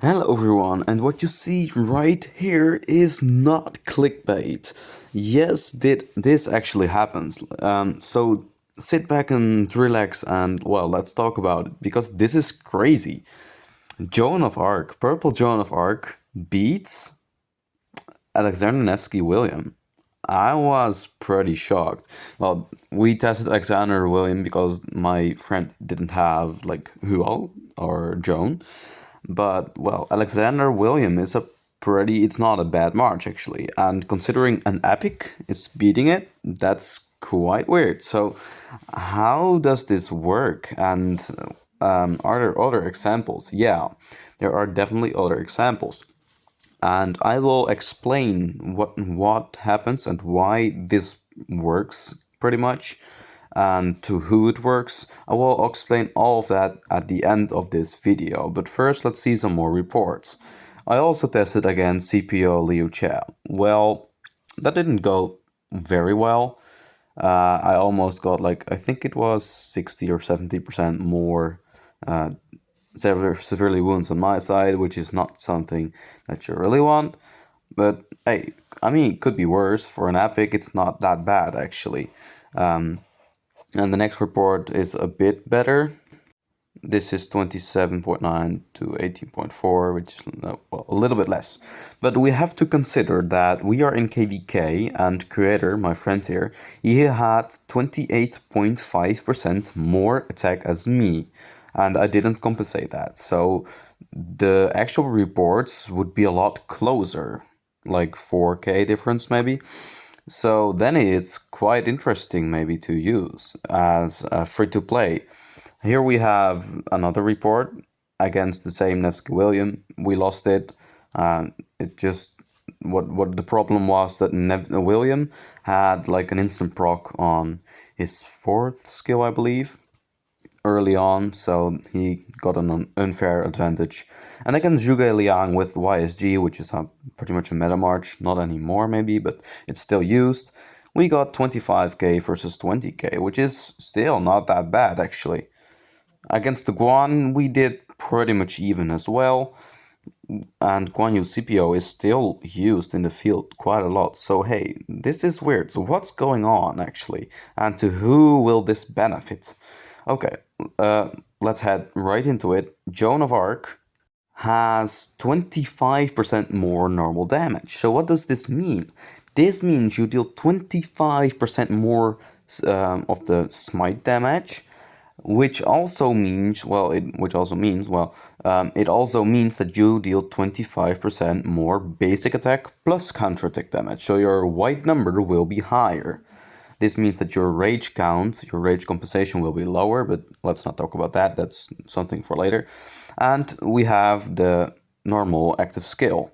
Hello everyone, and what you see right here is not clickbait. Yes, this actually happens. So sit back and relax and well, let's talk about it because this is crazy. Joan of Arc, Purple Joan of Arc beats Alexander Nevsky William. I was pretty shocked. Well, we tested Alexander William because my friend didn't have like Huo or Joan. But, well, Alexander William is a it's not a bad march actually. And considering an epic is beating it, that's quite weird. So, how does this work? And are there other examples? Yeah, there are definitely other examples. And I will explain what happens and why this works pretty much and to who it works. I will explain all of that at the end of this video, but first let's see some more reports. I also tested against CPO Liu Che. Well, that didn't go very well. I almost got like, I think it was 60 or 70% more severely wounds on my side, which is not something that you really want. But hey, I mean, it could be worse. For an epic, it's not that bad actually. And the next report is a bit better. This is 27.9 to 18.4, which is well, a little bit less. But we have to consider that we are in KVK and Creator, my friend here, he had 28.5% more attack as me. And I didn't compensate that. So the actual reports would be a lot closer, like 4K difference maybe. So then it's quite interesting maybe to use as a free-to-play. Here we have another report against the same Nevsky William. We lost it. It just what the problem was that William had like an instant proc on his fourth skill, I believe, early on, so he got an unfair advantage. And against Zhuge Liang with YSG, which is pretty much a meta march, not anymore maybe, but it's still used, we got 25k versus 20k, which is still not that bad actually. Against the Guan, we did pretty much even as well, and Guan Yu CPO is still used in the field quite a lot. So hey, this is weird. So what's going on actually, and to who will this benefit? Okay, let's head right into it. Joan of Arc has 25% more normal damage. So what does this mean? This means you deal 25% more of the smite damage, which also means it also means that you deal 25% more basic attack plus counter attack damage. So your white number will be higher. This means that your rage count, your rage compensation will be lower, but let's not talk about that. That's something for later. And we have the normal active skill,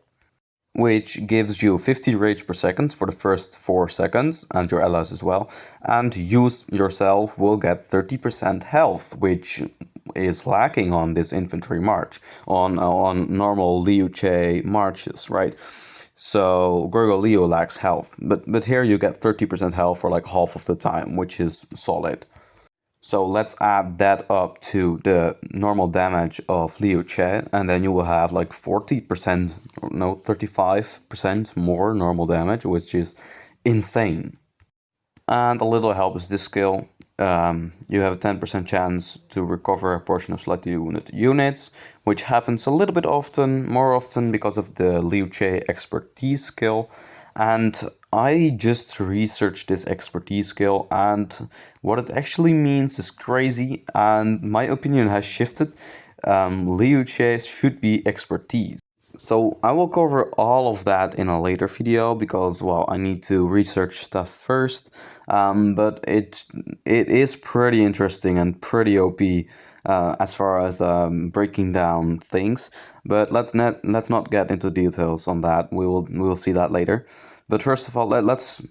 which gives you 50 rage per second for the first 4 seconds, and your allies as well. And you yourself will get 30% health, which is lacking on this infantry march, on normal Liu Che marches, right? So Gorgo Leo lacks health, but here you get 30% health for like half of the time, which is solid. So let's add that up to the normal damage of Liu Che, and then you will have like 40%, no, 35% more normal damage, which is insane. And a little help is this skill. You have a 10% chance to recover a portion of slightly wounded units, which happens a little bit more often because of the Liu Che expertise skill. And I just researched this expertise skill, and what it actually means is crazy, and my opinion has shifted. Liu Che should be expertise. So I will cover all of that in a later video because, well, I need to research stuff first. But it is pretty interesting and pretty OP as far as breaking down things. But let's not get into details on that. We will see that later. But first of all, let's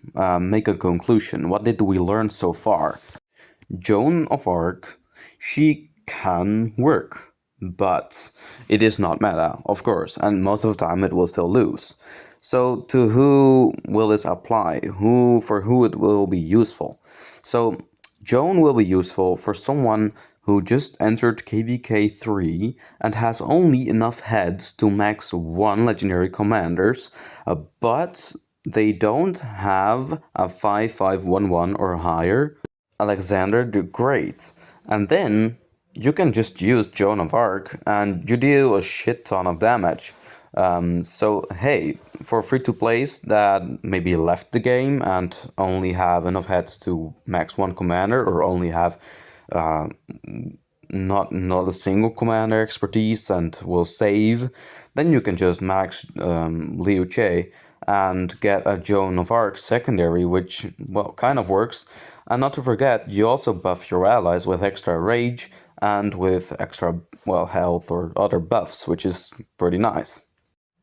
make a conclusion. What did we learn so far? Joan of Arc, she can work, but it is not meta, of course, and most of the time it will still lose. So to who will this apply? For who it will be useful? So Joan will be useful for someone who just entered KVK 3 and has only enough heads to max 1 legendary commanders, but they don't have a 5511 or higher Alexander the Great. And then you can just use Joan of Arc and you deal a shit ton of damage. So hey, for free-to-plays that maybe left the game and only have enough heads to max 1 commander, or only have uh, not a single commander expertise and will save, then you can just max Liu Che and get a Joan of Arc secondary, which, well, kind of works. And not to forget, you also buff your allies with extra rage and with extra, well, health or other buffs, which is pretty nice.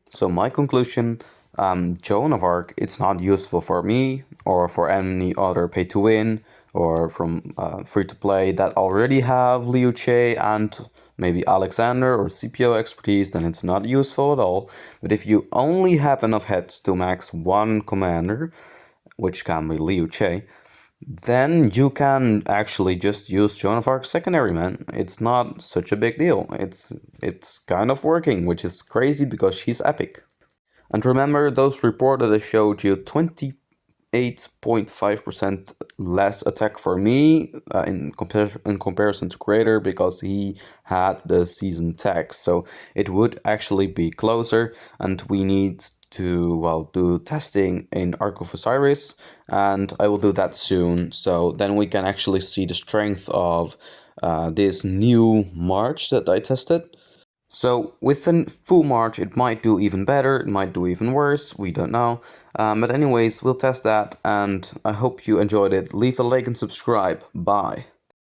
So my conclusion, Joan of Arc, it's not useful for me or for any other pay-to-win or from free-to-play that already have Liu Che and maybe Alexander or CPO expertise, then it's not useful at all. But if you only have enough heads to max 1 commander, which can be Liu Che, then you can actually just use Joan of Arc secondary, man. It's not such a big deal. It's kind of working, which is crazy because she's epic. And remember those report that I showed you, 28.5% less attack for me in comparison to Creator, because he had the season tag. So it would actually be closer, and we need to, well, do testing in Arc of Osiris, and I will do that soon. So then we can actually see the strength of this new March that I tested. So with a full March, it might do even better, it might do even worse, we don't know. But anyways, we'll test that, and I hope you enjoyed it. Leave a like and subscribe. Bye.